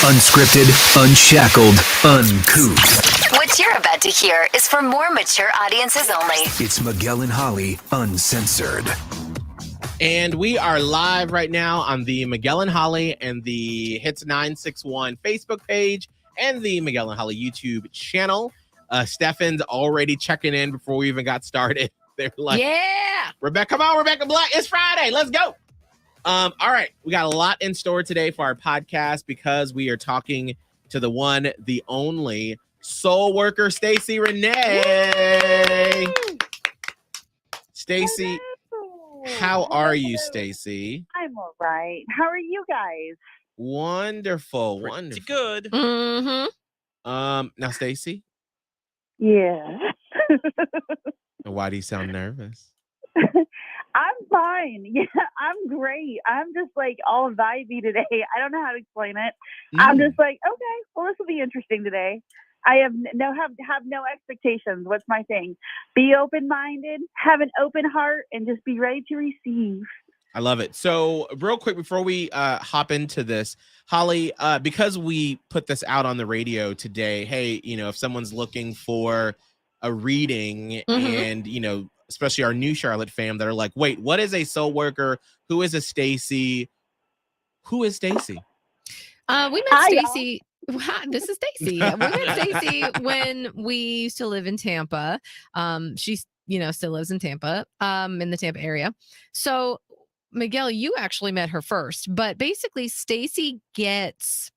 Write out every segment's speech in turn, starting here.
Unscripted, unshackled, uncouth. What you're about to hear is for more mature audiences only. It's Miguel and Holly, Uncensored. And we are live right now on the Miguel and Holly and the Hits 961 Facebook page and the Miguel and Holly YouTube channel. Stefan's already checking in before we even got started. They're like, yeah, Rebecca, come on, Rebecca Black. It's Friday. Let's go. All right. We got a lot in store today for our podcast because we are talking to the one, the only soul worker, Stacey Renee. Stacey, how are you, Stacey? I'm all right. How are you guys? Wonderful. pretty Wonderful. good. Mm-hmm. Now, Stacey, Yeah. why do you sound nervous? I'm fine. Yeah, I'm great. I'm just like all vibey today. I don't know how to explain it. I'm just like, okay, well, this will be interesting today. I have no expectations. What's my thing? Be open-minded, have an open heart, and just be ready to receive. I love it. So real quick, before we hop into this, Holly, because we put this out on the radio today, hey, if someone's looking for a reading and, especially our new Charlotte fam that are like, wait, what is a soul worker? Who is a Stacey? Who is Stacey? We met Stacey. This is Stacey. We met Stacey when we used to live in Tampa. She's, still lives in Tampa, in the Tampa area. So Miguel, you actually met her first, but basically Stacey gets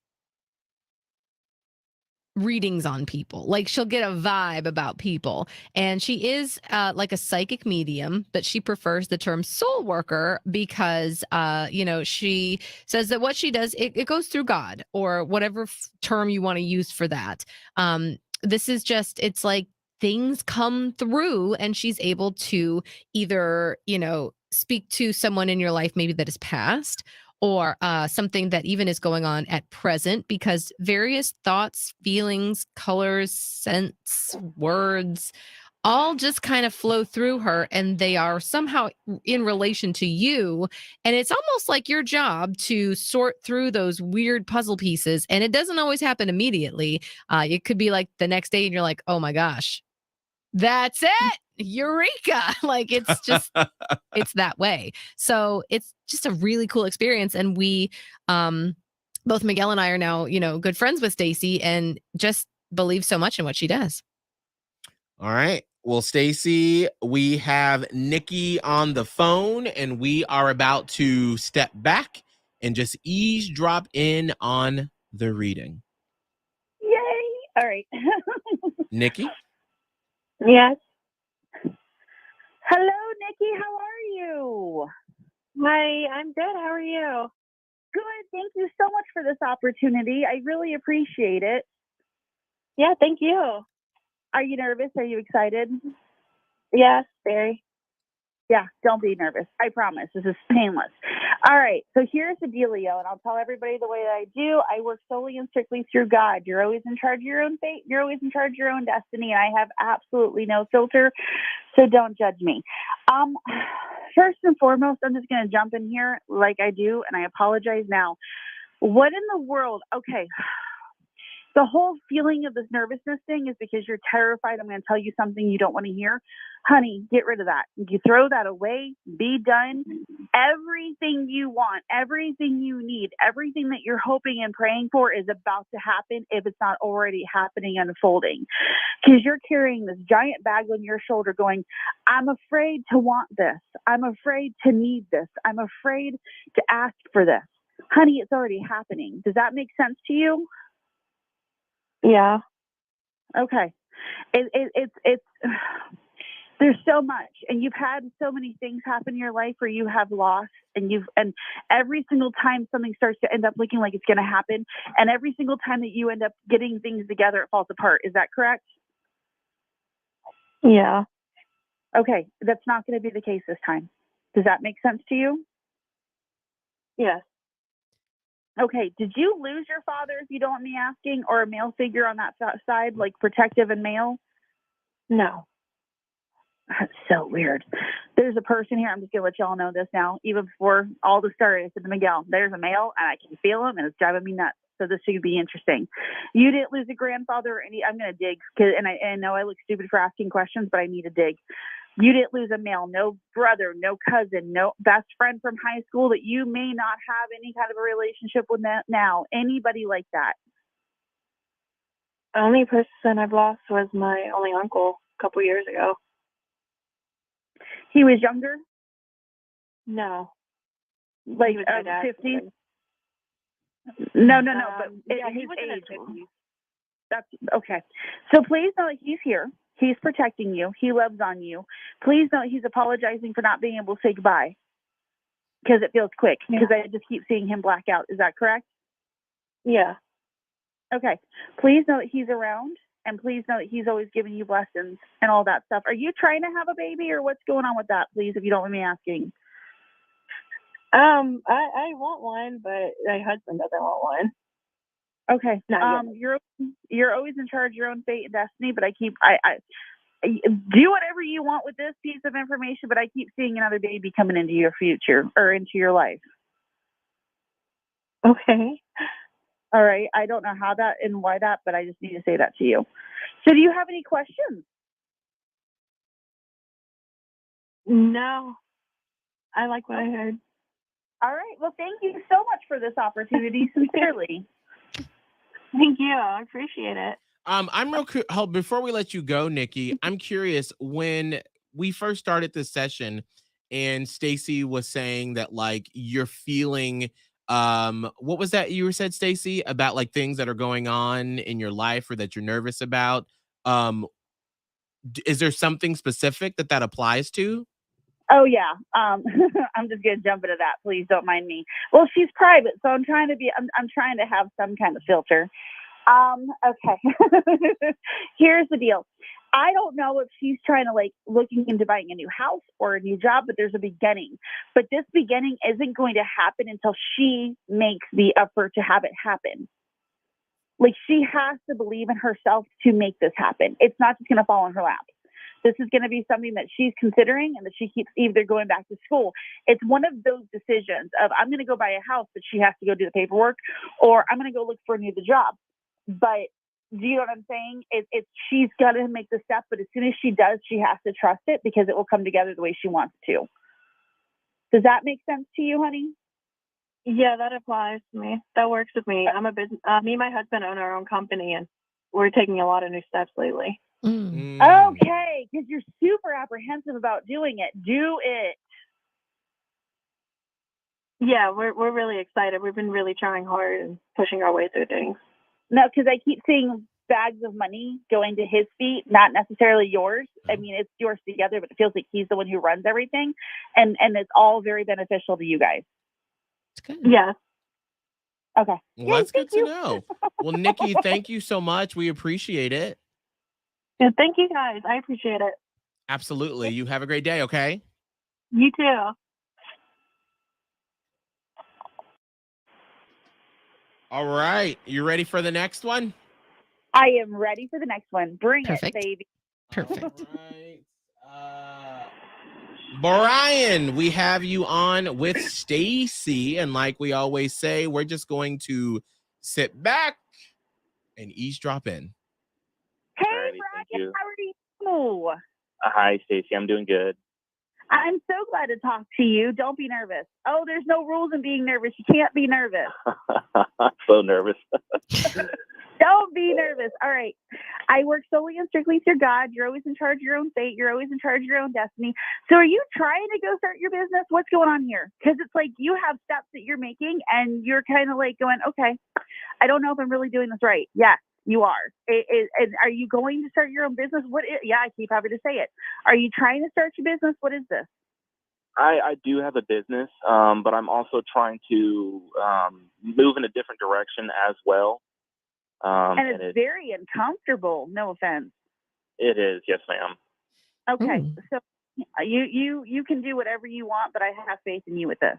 readings on people. Like she'll get a vibe about people, and she is like a psychic medium, but she prefers the term soul worker because she says that what she does, it goes through God or whatever term you want to use for that. This is just, it's like things come through and she's able to either speak to someone in your life maybe that is past, or something that even is going on at present, because various thoughts, feelings, colors, scents, words, all just kind of flow through her, and they are somehow in relation to you. And it's almost like your job to sort through those weird puzzle pieces. And it doesn't always happen immediately. It could be like the next day and you're like, oh my gosh, that's it. Eureka. Like it's just, it's that way. So it's just a really cool experience. And we, both Miguel and I are now, good friends with Stacey and just believe so much in what she does. All right. Well, Stacey, we have Nikki on the phone and we are about to step back and just eavesdrop in on the reading. Yay. All right. Nikki? Yes. Hello, Nikki. How are you? Hi, I'm good. How are you? Good. Thank you so much for this opportunity. I really appreciate it. Yeah, thank you. Are you nervous? Are you excited? Yes, very. Yeah, don't be nervous. I promise. This is painless. All right. So here's the dealio, and I'll tell everybody the way that I do. I work solely and strictly through God. You're always in charge of your own fate. You're always in charge of your own destiny, and I have absolutely no filter, so don't judge me. First and foremost, I'm just going to jump in here like I do, and I apologize now. What in the world? Okay. The whole feeling of this nervousness thing is because you're terrified I'm going to tell you something you don't want to hear. Honey, get rid of that. You throw that away, be done. Everything you want, everything you need, everything that you're hoping and praying for is about to happen if it's not already happening, unfolding. Because you're carrying this giant bag on your shoulder going, I'm afraid to want this. I'm afraid to need this. I'm afraid to ask for this. Honey, it's already happening. Does that make sense to you? Yeah. Okay. It's there's so much, and you've had so many things happen in your life where you have lost, and every single time something starts to end up looking like it's going to happen, and every single time that you end up getting things together, it falls apart. Is that correct? Yeah. Okay. That's not going to be the case this time. Does that make sense to you? Yes. Okay, did you lose your father, if you don't want me asking, or a male figure on that side, like protective and male? No. That's so weird. There's a person here, I'm just going to let y'all know this now, even before all this started. I said to Miguel, there's a male, and I can feel him, and it's driving me nuts. so this should be interesting. You didn't lose a grandfather or any. I'm going to dig, and I know I look stupid for asking questions, but I need to dig. You didn't lose a male, no brother, no cousin, no best friend from high school that you may not have any kind of a relationship with now. Anybody like that? The only person I've lost was my only uncle a couple years ago. He was younger, No. like He was my dad. 50s. No, but yeah, he his was in his age. 50s. That's okay. So please know that he's here. He's protecting you. He loves on you. Please know he's apologizing for not being able to say goodbye because it feels quick. Because I just keep seeing him black out. Is that correct? Yeah. Okay. Please know that he's around, and please know that he's always giving you blessings and all that stuff. Are you trying to have a baby, or what's going on with that? Please, if you don't mind me asking. I want one, but my husband doesn't want one. Okay. You're always in charge of your own fate and destiny, but I do whatever you want with this piece of information, but I keep seeing another baby coming into your future or into your life. Okay. All right. I don't know how that and why that, but I just need to say that to you. So do you have any questions? No. I like what I heard. All right. Well, thank you so much for this opportunity. Sincerely. Thank you. I appreciate it. I'm real before we let you go, Nikki, I'm curious, when we first started this session and Stacy was saying that like you're feeling what was that you said, Stacy, about like things that are going on in your life or that you're nervous about? Is there something specific that applies to? Oh yeah. I'm just gonna jump into that. Please don't mind me. Well, she's private, so I'm trying to have some kind of filter. Okay. Here's the deal. I don't know if she's trying to like looking into buying a new house or a new job, but there's a beginning. But this beginning isn't going to happen until she makes the effort to have it happen. Like she has to believe in herself to make this happen. It's not just going to fall in her lap. This is going to be something that she's considering and that she keeps either going back to school. It's one of those decisions of I'm going to go buy a house, but she has to go do the paperwork, or I'm going to go look for a new job. But do you know what I'm saying? It's she's got to make the step, but as soon as she does, she has to trust it because it will come together the way she wants to. Does that make sense to you, honey? Yeah, that applies to me. That works with me. I'm a business. Me and my husband own our own company, and we're taking a lot of new steps lately. Okay, because you're super apprehensive about doing it. Do it. Yeah, we're really excited. We've been really trying hard and pushing our way through things. No, because I keep seeing bags of money going to his feet, not necessarily yours. I mean, it's yours together, but it feels like he's the one who runs everything, and it's all very beneficial to you guys. It's good. Yeah. Okay. Well, that's good to know. Well, Nikki, thank you so much. We appreciate it. Yeah, thank you guys. I appreciate it. Absolutely. You have a great day, okay? You too. All right. You ready for the next one? I am ready for the next one. Bring Perfect. it, baby. Perfect. All right. Brian, we have you on with Stacy, and like we always say, we're just going to sit back and eavesdrop in. Hey, Alrighty, thank Brian, you. how are you? Hi, Stacy. I'm doing good. I'm so glad to talk to you. Don't be nervous. Oh, there's no rules in being nervous. You can't be nervous. I'm so nervous. Don't be nervous. All right. I work solely and strictly through God. You're always in charge of your own fate. You're always in charge of your own destiny. So are you trying to go start your business? What's going on here? Because it's like you have steps that you're making and you're kind of like going, okay, I don't know if I'm really doing this right. Yes, you are. And are you going to start your own business? Yeah, I keep having to say it. Are you trying to start your business? What is this? I do have a business, but I'm also trying to move in a different direction as well. And it's very uncomfortable. No offense. It is. Yes, ma'am. Okay. So you can do whatever you want, but I have faith in you with this.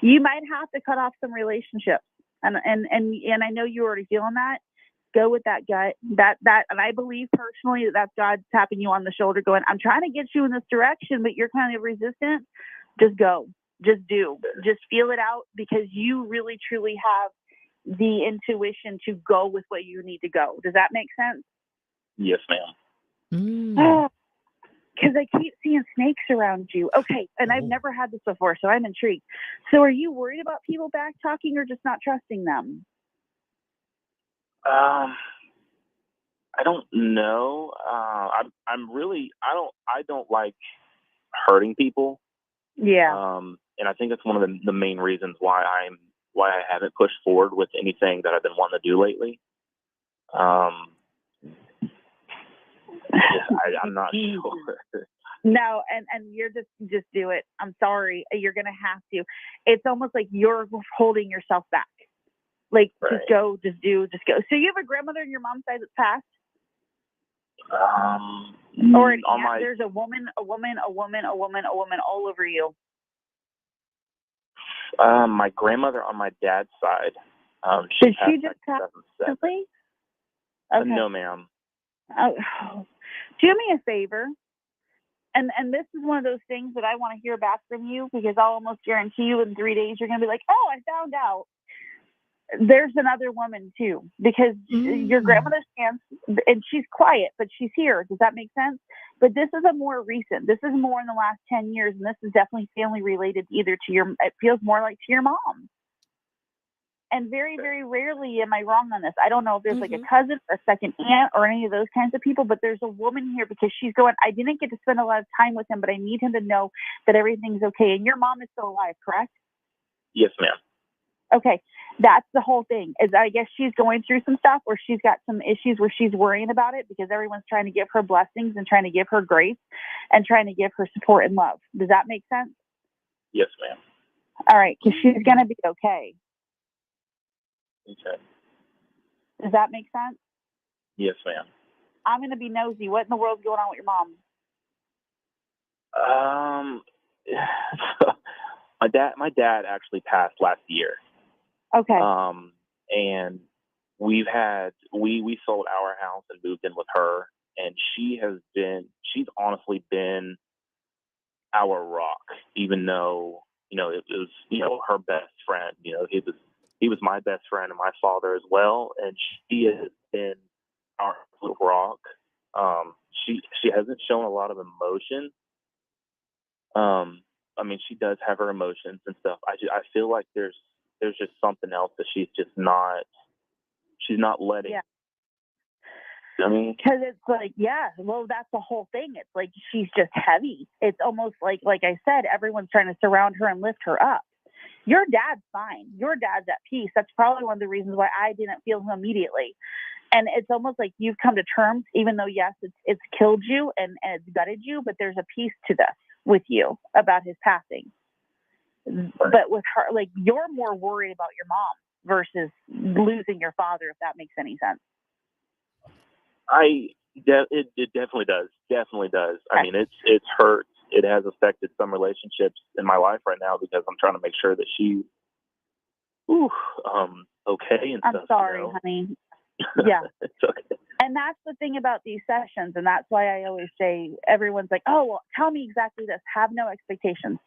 You might have to cut off some relationships. And I know you're already feeling that. Go with that gut. And I believe personally that's God tapping you on the shoulder going, I'm trying to get you in this direction, but you're kind of resistant. Just go. Just do. Just feel it out because you really truly have the intuition to go with what you need to go. Does that make sense? Yes, ma'am. Mm. Because I keep seeing snakes around you. Okay, and I've never had this before, so I'm intrigued. So are you worried about people back talking or just not trusting them? I don't know. I'm really I don't like hurting people. Yeah. And I think that's one of the main reasons why I haven't pushed forward with anything that I've been wanting to do lately. I'm not sure. No, and you're just do it. I'm sorry. You're gonna have to. It's almost like you're holding yourself back. Like Right. just go, just do, just go. So you have a grandmother on your mom's side that's passed? Or an aunt? There's a woman all over you. My grandmother on my dad's side. Did she just pass recently? Okay. No, ma'am. Do me a favor. And this is one of those things that I want to hear back from you, because I'll almost guarantee you in 3 days you're going to be like, oh, I found out. There's another woman too, because your grandmother stands and she's quiet, but she's here. Does that make sense? But this is a more recent. This is more in the last 10 years, and this is definitely family related either to your. It feels more like to your mom. And very, very rarely am I wrong on this. I don't know if there's like a cousin, a second aunt, or any of those kinds of people, but there's a woman here because she's going, I didn't get to spend a lot of time with him, but I need him to know that everything's okay. And your mom is still alive, correct? Yes, ma'am. Okay. That's the whole thing, is I guess she's going through some stuff, or she's got some issues where she's worrying about it because everyone's trying to give her blessings and trying to give her grace and trying to give her support and love. Does that make sense? Yes, ma'am. All right. Because she's going to be okay. Okay. Does that make sense? Yes, ma'am. I'm going to be nosy. What in the world's going on with your mom? My dad actually passed last year. Okay. And we sold our house and moved in with her, and she's honestly been our rock, even though, it was, her best friend. He was my best friend and my father as well, and she has been our rock. She hasn't shown a lot of emotion. She does have her emotions and stuff. I feel like there's just something else that she's not letting. Yeah. Because it's like, yeah, well, that's the whole thing. It's like she's just heavy. It's almost like I said, everyone's trying to surround her and lift her up. Your dad's fine. Your dad's at peace. That's probably one of the reasons why I didn't feel him immediately. And it's almost like you've come to terms, even though, yes, it's killed you and it's gutted you, but there's a piece to this with you about his passing. But with her, like, you're more worried about your mom versus losing your father, if that makes any sense. It definitely does. Definitely does. Okay. It's hurt. It has affected some relationships in my life right now because I'm trying to make sure that she's okay and stuff. I'm sorry, honey. Yeah. It's okay. And that's the thing about these sessions, and that's why I always say, everyone's like, oh, well, tell me exactly this. Have no expectations,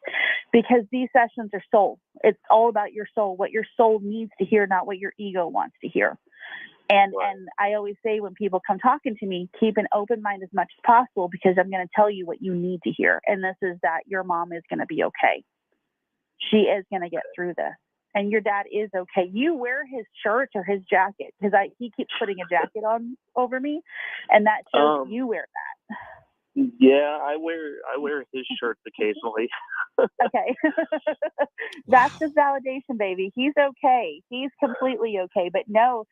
because these sessions are soul. It's all about your soul, what your soul needs to hear, not what your ego wants to hear. And right. And I always say, when people come talking to me, keep an open mind as much as possible, because I'm going to tell you what you need to hear. And this is that your mom is going to be okay. She is going to get through this. And your dad is okay. You wear his shirt or his jacket, because he keeps putting a jacket on over me, and that shows you wear that. Yeah, I wear his shirts occasionally. Okay. That's just validation, baby. He's okay. He's completely okay. But know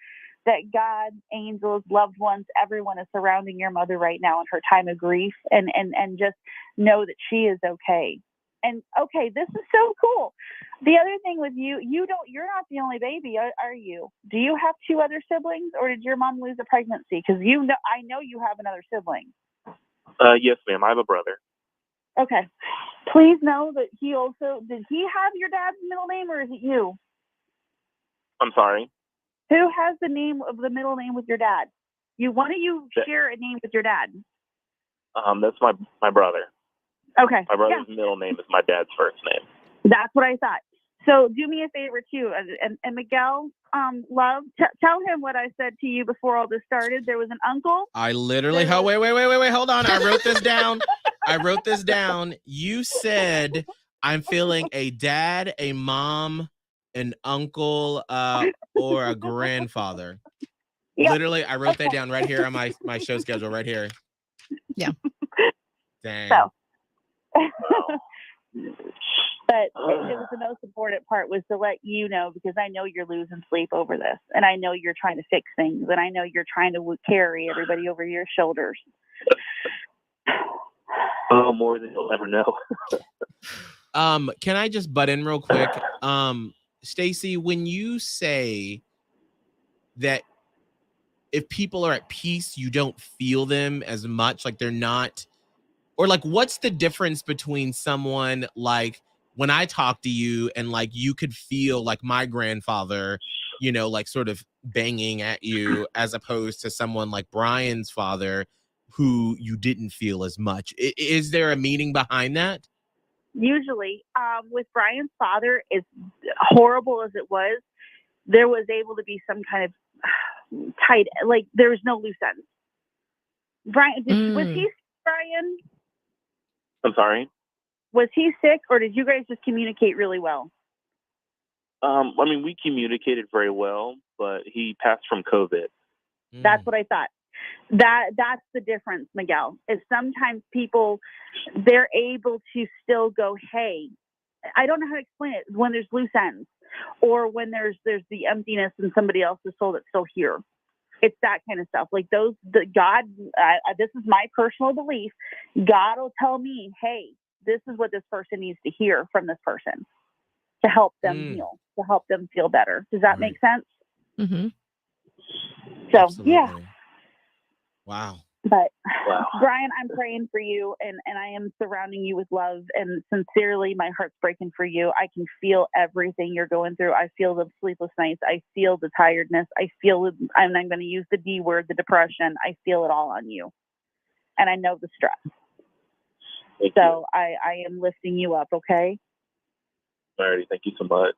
that God, angels, loved ones, everyone is surrounding your mother right now in her time of grief, and just know that she is okay. And okay, this is so cool. The other thing with you're not the only baby, are you? Do you have 2 other siblings, or did your mom lose a pregnancy? Because I know you have another sibling. Yes, ma'am. I have a brother. Okay. Please know that did he have your dad's middle name, or is it you? I'm sorry? Who has the middle name with your dad? One of you share a name with your dad? That's my brother. Okay. My brother's middle name is my dad's first name. That's what I thought. So do me a favor too, and Miguel, love, tell him what I said to you before all this started. There was an uncle. I literally, wait, hold on. I wrote this down. You said I'm feeling a dad, a mom, an uncle, or a grandfather. Yep. Literally, I wrote that down right here on my show schedule right here. Yeah. Dang. So. But it was the most important part was to let you know, because I know you're losing sleep over this, and I know you're trying to fix things, and I know you're trying to carry everybody over your shoulders. Oh, more than you'll ever know. Can I just butt in real quick? Stacy, when you say that if people are at peace, you don't feel them as much, like they're not, or like, what's the difference between someone like when I talk to you and like you could feel like my grandfather, you know, like sort of banging at you, as opposed to someone like Brian's father who you didn't feel as much? Is there a meaning behind that? Usually, with Brian's father, as horrible as it was, there was able to be some kind of tight, like there was no loose ends. Brian, was he Brian? I'm sorry? Was he sick, or did you guys just communicate really well? I mean, we communicated very well, but he passed from COVID. That's what I thought. That's the difference, Miguel, is sometimes people, they're able to still go, hey, I don't know how to explain it, when there's loose ends, or when there's the emptiness in somebody else's soul that's still here. It's that kind of stuff. Like God, this is my personal belief. God will tell me, hey, this is what this person needs to hear from this person to help them heal, to help them feel better. Does that make sense? Mm-hmm. So, Absolutely. yeah. Wow. But Brian, I'm praying for you, and I am surrounding you with love, and sincerely, my heart's breaking for you. I can feel everything you're going through. I feel the sleepless nights. I feel the tiredness. I feel, I'm going to use the D word, the depression. I feel it all on you. And I know the stress. So I am lifting you up, okay? Alrighty, thank you so much.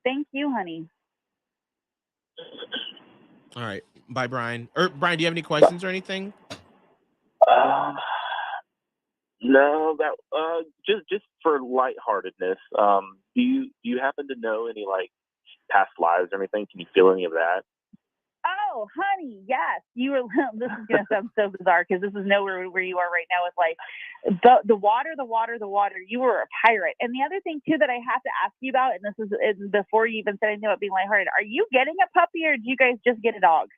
Thank you, honey. All right. Bye, Brian. Brian, do you have any questions or anything? No, that just for lightheartedness. Do you happen to know any like past lives or anything? Can you feel any of that? Oh, honey, yes. You were. This is going to sound so bizarre because this is nowhere where you are right now with life. The water. You were a pirate. And the other thing too that I have to ask you about, and this is before you even said anything about being lighthearted, are you getting a puppy, or do you guys just get a dog?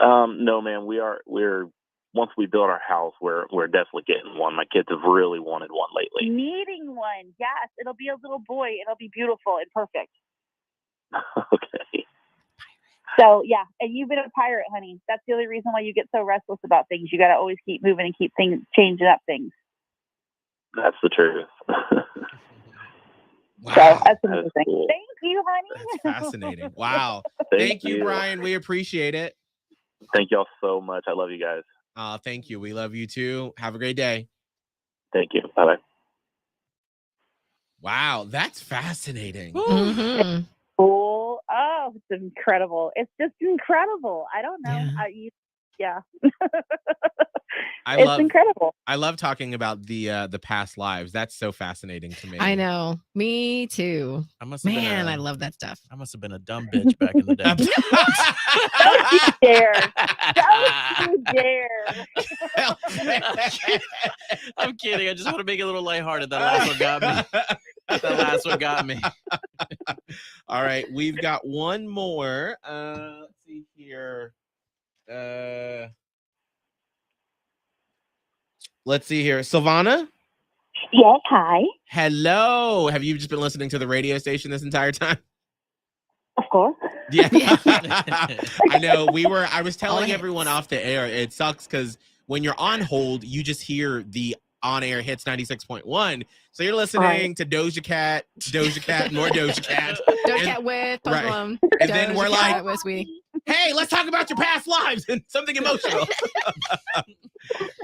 No, man. We're once we build our house, we're definitely getting one. My kids have really wanted one lately. Needing one, yes. It'll be a little boy. It'll be beautiful and perfect. Okay. So, yeah, and you've been a pirate, honey. That's the only reason why you get so restless about things. You got to always keep moving and keep changing up things. That's the truth. Wow. So, that's amazing. Cool. Thank you, honey. That's fascinating. Wow. Thank you, Brian. We appreciate it. Thank y'all so much. I love you guys. Thank you. We love you too. Have a great day. Thank you. Bye-bye. Wow. That's fascinating. Mm-hmm. Cool. Oh, it's incredible. It's just incredible. I don't know. Yeah. It's incredible. I love talking about the past lives. That's so fascinating to me. I know. Me too. Man, I love that stuff. I must have been a dumb bitch back in the day. Don't you dare. Don't you dare. I'm kidding. I just want to make it a little lighthearted. That last one got me. All right. We've got one more. Let's see here. Let's see here. Silvana? Yes, hi. Hello. Have you just been listening to the radio station this entire time? Of course. Yeah. I know. I was telling everyone off the air, it sucks because when you're on hold, you just hear the on-air hits 96.1. So you're listening to Doja Cat, more Doja Cat. Doja Cat with Post Malone. And then we're like, with Sweetie. Hey, let's talk about your past lives and something emotional.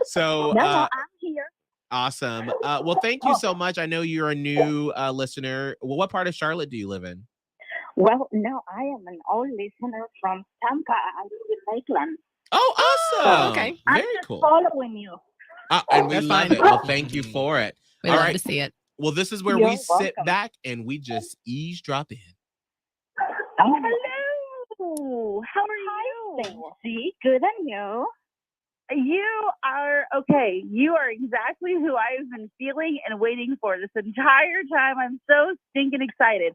So I'm here. Awesome. Well, thank you so much. I know you're a new listener. Well, what part of Charlotte do you live in? Well, no, I am an old listener from Tampa. I live in Lakeland. Oh, Oh, awesome. okay. I'm Very just cool. following you. And we That's love fine. it. Well, thank you for it. We All love right. to see it. Well, this is where You're we sit welcome. back and we just eavesdrop in. Oh, Hello. How are you? see, good on you. You are okay. You are exactly who I've been feeling and waiting for this entire time. I'm so stinking excited.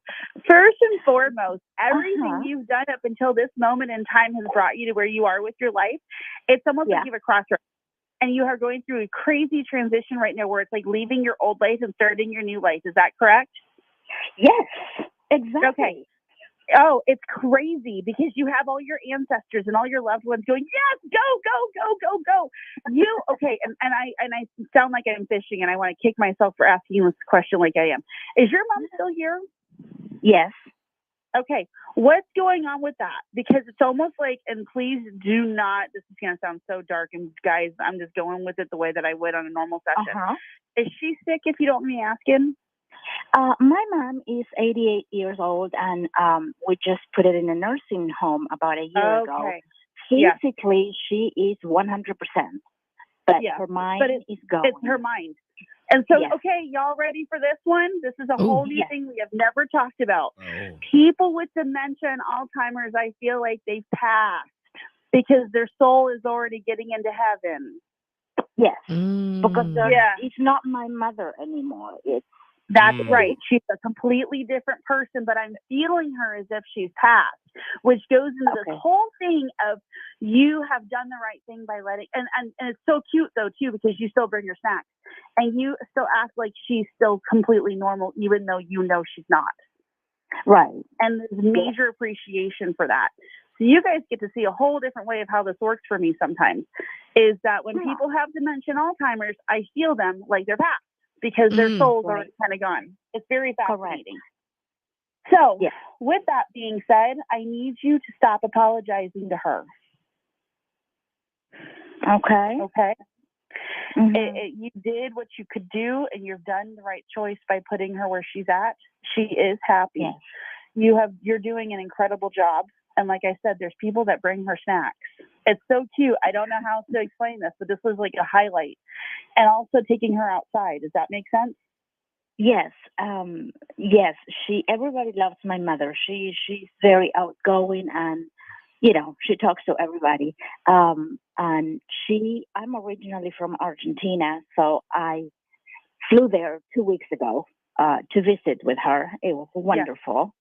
First and foremost, everything you've done up until this moment in time has brought you to where you are with your life. It's almost like you have a crossroads. And you are going through a crazy transition right now where it's like leaving your old life and starting your new life. Is that correct? Yes, exactly. Okay. Oh, it's crazy because you have all your ancestors and all your loved ones going, yes, go. Okay, and I sound like I'm fishing and I want to kick myself for asking this question like I am. Is your mom still here? Yes. Okay, what's going on with that? Because it's almost like, and please do not, this is going to sound so dark, and guys, I'm just going with it the way that I would on a normal session. Is she sick, if you don't mind me asking? My mom is 88 years old, and we just put it in a nursing home about a year ago. Physically, she is 100%, but her mind is going. It's her mind. And so, okay, y'all ready for this one? This is a whole new thing we have never talked about. Oh. People with dementia and Alzheimer's, I feel like they've passed because their soul is already getting into heaven. Yes, because it's not my mother anymore. That's right. She's a completely different person, but I'm feeling her as if she's passed, which goes into this whole thing of you have done the right thing by letting, and it's so cute though too, because you still bring her snacks and you still act like she's still completely normal, even though you know she's not. Right. And there's major appreciation for that. So you guys get to see a whole different way of how this works for me sometimes, is that when people have dementia and Alzheimer's, I feel them like they're past, because their soul's already kind of gone. It's very fascinating. So, with that being said, I need you to stop apologizing to her. Okay. You did what you could do, and you've done the right choice by putting her where she's at. She is happy. You're doing an incredible job. And like I said, there's people that bring her snacks. It's so cute. I don't know how to explain this, but this was like a highlight. And also taking her outside. Does that make sense? Yes. Yes. Everybody loves my mother. She's very outgoing, and she talks to everybody. And I'm originally from Argentina, so I flew there 2 weeks ago to visit with her. It was wonderful.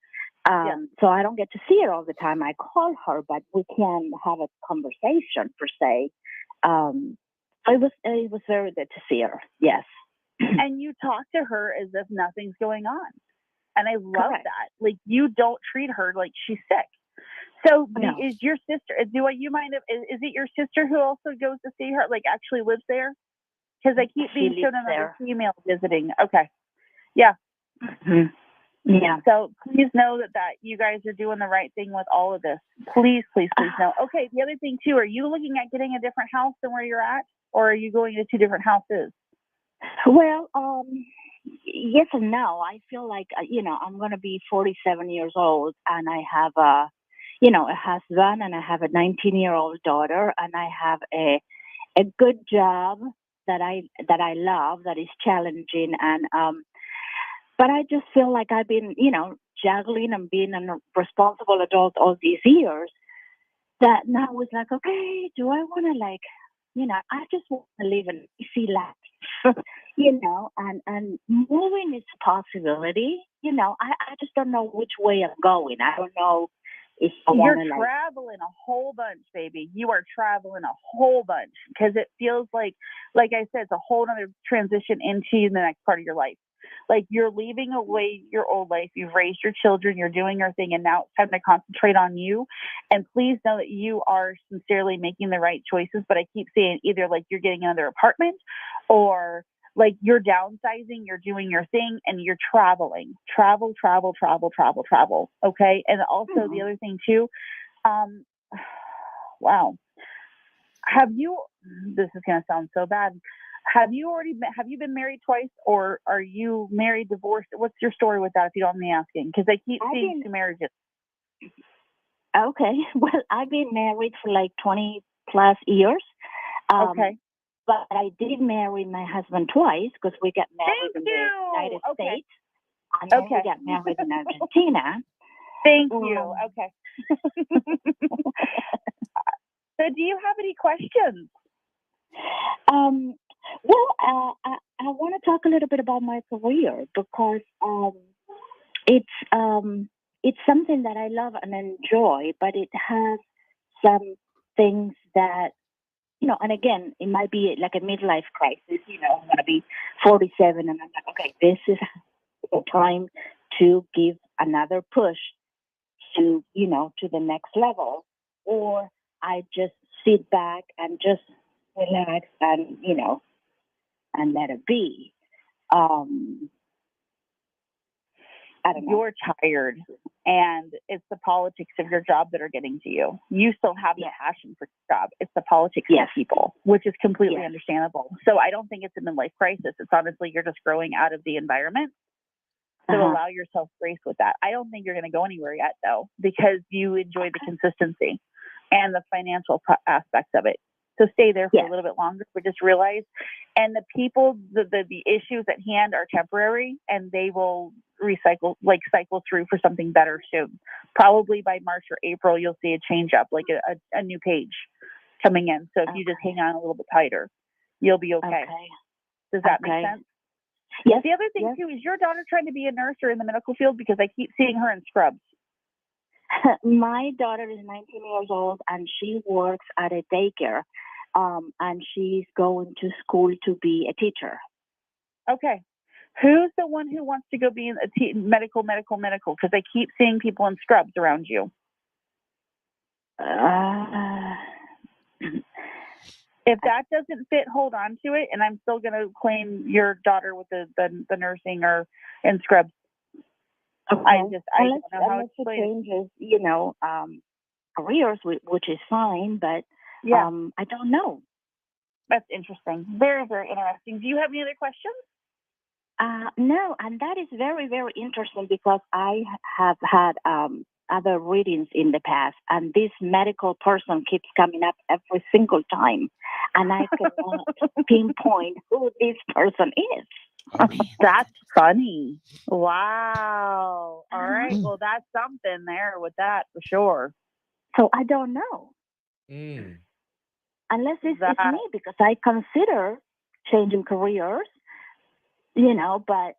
So I don't get to see her all the time. I call her, but we can have a conversation per se. It was very good to see her. Yes. And you talk to her as if nothing's going on. And I love that. Like, you don't treat her like she's sick. So is your sister, you mind if, is it your sister who also goes to see her, like actually lives there? Because I keep being shown another female visiting. Okay. Yeah. Yeah. So please know that you guys are doing the right thing with all of this. Please know. Okay. The other thing too, are you looking at getting a different house than where you're at? Or are you going to 2 different houses? Well, yes and no. I feel like, I'm going to be 47 years old, and I have a husband, and I have a 19-year-old daughter, and I have a good job that I love, that is challenging. And, but I just feel like I've been, juggling and being a responsible adult all these years, that now it's like, okay, do I want to I just want to live an easy life, and moving is a possibility. I just don't know which way I'm going. I don't know if I want to. You're traveling a whole bunch, baby. You are traveling a whole bunch, because it feels like I said, it's a whole other transition into the next part of your life. Like, you're leaving away your old life. You've raised your children. You're doing your thing. And now it's time to concentrate on you. And please know that you are sincerely making the right choices. But I keep saying either like you're getting another apartment, or like you're downsizing, you're doing your thing, and you're traveling. Travel. Okay. And also the other thing too, wow. This is going to sound so bad. Have you been married twice, or are you married, divorced? What's your story with that, if you don't mind me asking? Because I keep seeing 2 marriages. Okay. Well, I've been married for like 20 plus years. Okay. But I did marry my husband twice because we got married in the United States. And then we got married in Argentina. Thank you. Okay. So do you have any questions? Well, I want to talk a little bit about my career because it's something that I love and enjoy, but it has some things that, and again, it might be like a midlife crisis. I'm going to be 47 and I'm like, okay, this is the time to give another push to, to the next level. Or I just sit back and just relax and, and let it be. I don't know. You're tired, and it's the politics of your job that are getting to you. You still have the passion for your job. It's the politics of people, which is completely understandable. So I don't think it's a midlife crisis. It's honestly, you're just growing out of the environment. So allow yourself grace with that. I don't think you're going to go anywhere yet, though, because you enjoy the consistency and the financial aspects of it. So stay there for a little bit longer, but just realize, and the people, the issues at hand are temporary, and they will cycle through for something better soon. Probably by March or April, you'll see a change up, like a new page coming in. So if you just hang on a little bit tighter, you'll be okay. Does that make sense? Yes. The other thing too is your daughter trying to be a nurse or in the medical field, because I keep seeing her in scrubs. My daughter is 19 years old and she works at a daycare, and she's going to school to be a teacher. Okay. Who's the one who wants to go be in medical? Because I keep seeing people in scrubs around you. If that doesn't fit, hold on to it, and I'm still going to claim your daughter with the nursing or in scrubs. Okay. I don't know how to explain it. Changes, careers, which is fine, but I don't know. That's interesting. Very, very interesting. Do you have any other questions? No, and that is very, very interesting because I have had other readings in the past, and this medical person keeps coming up every single time, and I cannot pinpoint who this person is. That's funny. Wow. All right. Well, that's something there with that for sure. So I don't know. Unless it's me, because I consider changing careers, but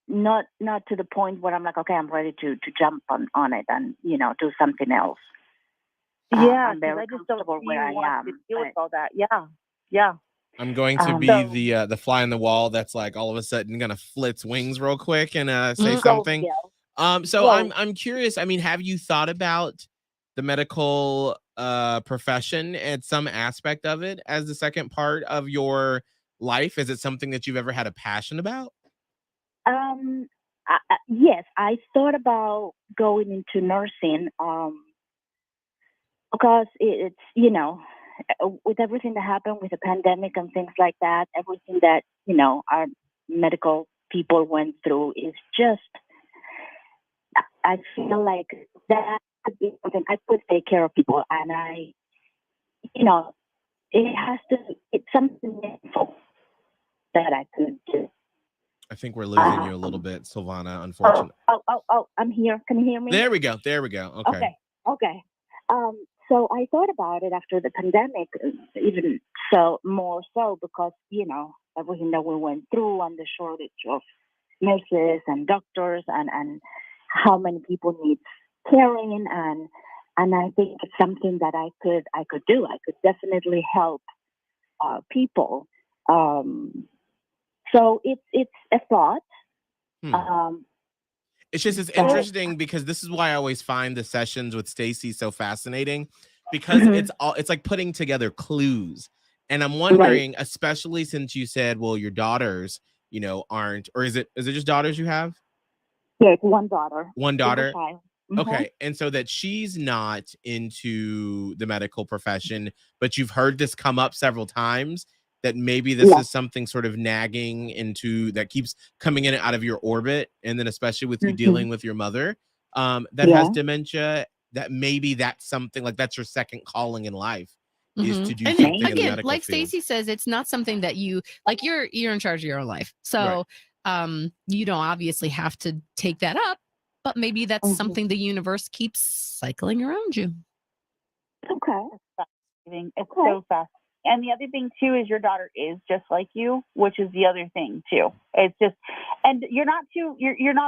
not to the point where I'm like, okay, I'm ready to jump on it and, do something else. I'm very I just don't comfortable where I am. To deal with all that. Yeah. I'm going to be the fly on the wall that's like all of a sudden gonna flits wings real quick and say something. So I'm curious. I mean, have you thought about the medical profession and some aspect of it as the second part of your life? Is it something that you've ever had a passion about? Yes, I thought about going into nursing because it's with everything that happened with the pandemic and things like that, everything that our medical people went through is just, I feel like that could be something I could take care of people, and it's something meaningful that I could do. I think we're losing you a little bit, Silvana, unfortunately. Oh, I'm here. Can you hear me? There we go. Okay. So I thought about it after the pandemic, even so more so because, everything that we went through and the shortage of nurses and doctors and how many people need caring, and I think it's something that I could do. I could definitely help people. So it's a thought. It's interesting because this is why I always find the sessions with Stacy so fascinating, because it's like putting together clues. And I'm wondering, especially since you said, well, your daughters, aren't, or is it just daughters you have? Yeah, it's one daughter. One daughter. Okay. And so that she's not into the medical profession, but you've heard this come up several times. that maybe this is something sort of nagging into that keeps coming in and out of your orbit, and then especially with you dealing with your mother that has dementia, that maybe that's something like that's your second calling in life is to do and something in the again, medical like field. Stacey says, it's not something that you like. You're in charge of your own life, so you don't obviously have to take that up. But maybe that's something the universe keeps cycling around you. Okay. It's so fast. And the other thing too is your daughter is just like you, which is the other thing too. It's just, and you're not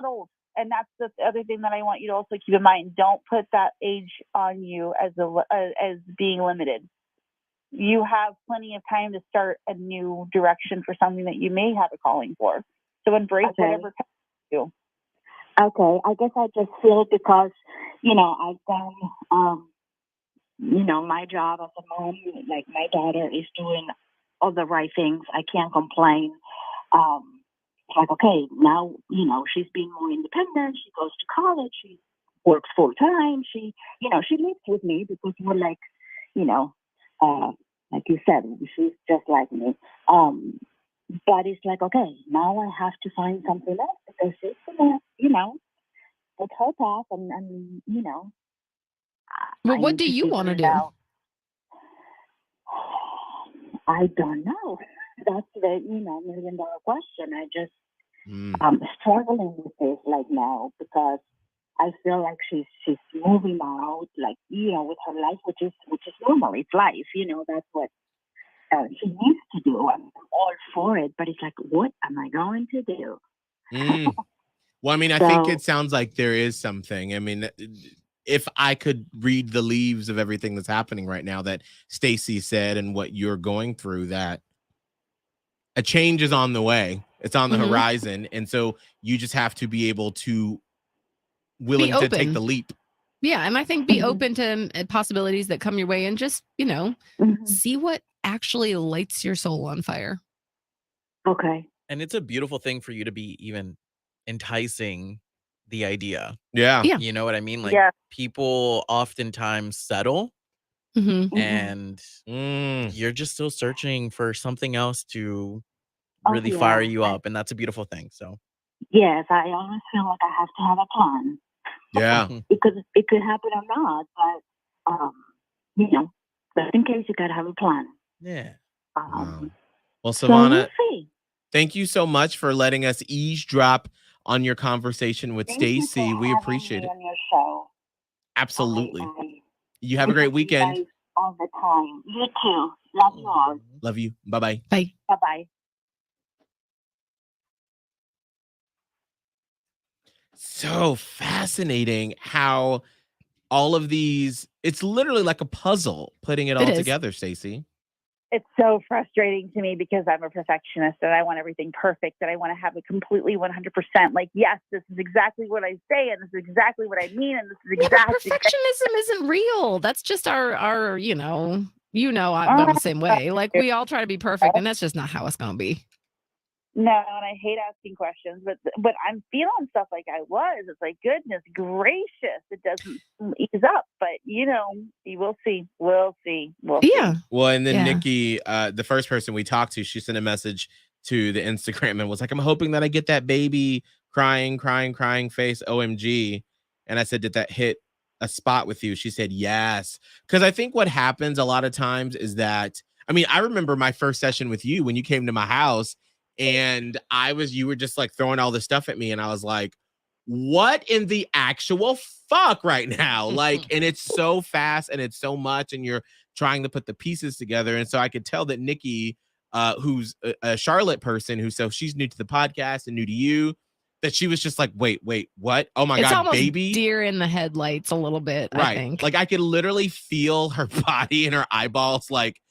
old. And that's the other thing that I want you to also keep in mind. Don't put that age on you as being limited. You have plenty of time to start a new direction for something that you may have a calling for. So embrace whatever comes to you. Okay, I guess I just feel because, I've done, my job as a mom, like my daughter is doing all the right things. I can't complain. It's like, okay, now, she's being more independent. She goes to college. She works full time. She lives with me because we're like, like you said, she's just like me. But it's like, okay, now I have to find something else because she's gonna, it's her path and Well, what do you want to do? I don't know. That's the, $1 million question. I just, I'm struggling with this like now because I feel like she's moving out, like, with her life, which is normal. It's life, that's what she needs to do. I'm all for it, but it's like, what am I going to do? Well, I mean, I think it sounds like there is something. I mean, if I could read the leaves of everything that's happening right now that Stacey said and what you're going through, that a change is on the way. It's on the horizon. And so you just have to be able to willing to take the leap. Yeah. And I think be open to possibilities that come your way and just, see what actually lights your soul on fire. Okay. And it's a beautiful thing for you to be even enticing the idea. Yeah. You know what I mean? Like people oftentimes settle and you're just still searching for something else to really fire you up. And that's a beautiful thing. So yes, I always feel like I have to have a plan. Yeah. it could happen or not, but just in case, you gotta have a plan. Yeah. Well, Savannah, we'll thank you so much for letting us eavesdrop on your conversation with Stacey. We appreciate it. On your show. Absolutely. You have a great weekend. All the time. You too. Love you all. Love you. Bye-bye. Bye. Bye-bye. So fascinating how all of these, it's literally like a puzzle putting it all together, Stacey. It's so frustrating to me because I'm a perfectionist and I want everything perfect and I want to have it completely 100%. Like, yes, this is exactly what I say and this is exactly what I mean and this is exactly. Perfectionism isn't real. That's just our I'm the same way. Like we all try to be perfect and that's just not how it's going to be. No, and I hate asking questions, but I'm feeling stuff like I was. It's like, goodness gracious, it doesn't ease up. But we'll see. We'll see. Yeah. Well, and then Nikki, the first person we talked to, she sent a message to the Instagram and was like, "I'm hoping that I get that baby crying face. OMG." And I said, "Did that hit a spot with you?" She said, "Yes." Because I think what happens a lot of times is that, I mean, I remember my first session with you when you came to my house. And you were just like throwing all this stuff at me. And I was like, what in the actual fuck right now? Like, and it's so fast and it's so much and you're trying to put the pieces together. And so I could tell that Nikki, who's a Charlotte person so she's new to the podcast and new to you, that she was just like, wait, what? Oh my God, baby. Deer in the headlights a little bit, right. I think. Like I could literally feel her body and her eyeballs like,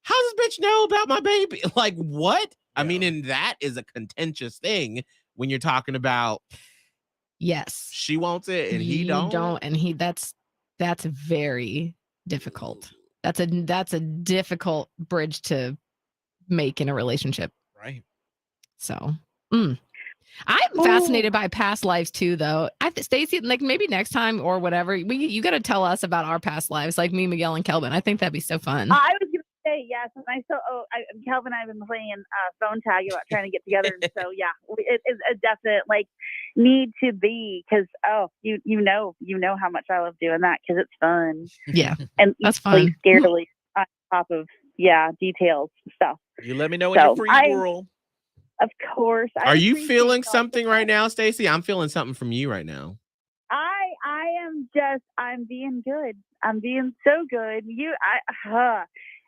how does this bitch know about my baby? Like what? I mean, and that is a contentious thing when you're talking about. Yes, she wants it and he don't, and that's very difficult. That's a difficult bridge to make in a relationship, right? So, I'm fascinated by past lives too, though. Stacey, like maybe next time or whatever, you got to tell us about our past lives, like me, Miguel, and Kelvin. I think that'd be so fun. I was going to say yes, and I still. Calvin and I have been playing phone tag about trying to get together, and so yeah, it's a definite need to be because you know how much I love doing that because it's fun. Yeah, and that's fun. Scarily on top of details stuff. You let me know when you're free, girl. Of course. Are you feeling something right now, Stacey? I'm feeling something from you right now. I'm being good. I'm being so good.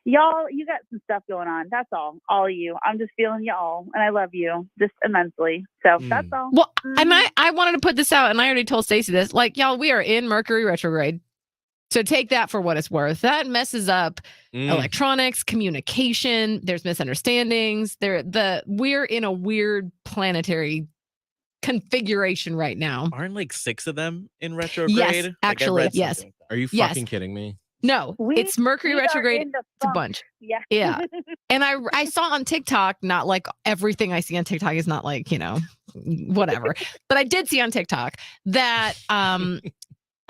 Y'all, you got some stuff going on. That's all of you. I'm just feeling y'all, and I love you just immensely. So that's all. Well, I wanted to put this out, and I already told Stacey this. Y'all, we are in Mercury retrograde. So take that for what it's worth. That messes up electronics, communication. There's misunderstandings. We're in a weird planetary configuration right now. Aren't 6 of them in retrograde? Yes, actually, yes. Are you fucking kidding me? No, it's Mercury retrograde. It's a bunch. Yeah. And I saw on TikTok, not everything I see on TikTok is not whatever. But I did see on TikTok that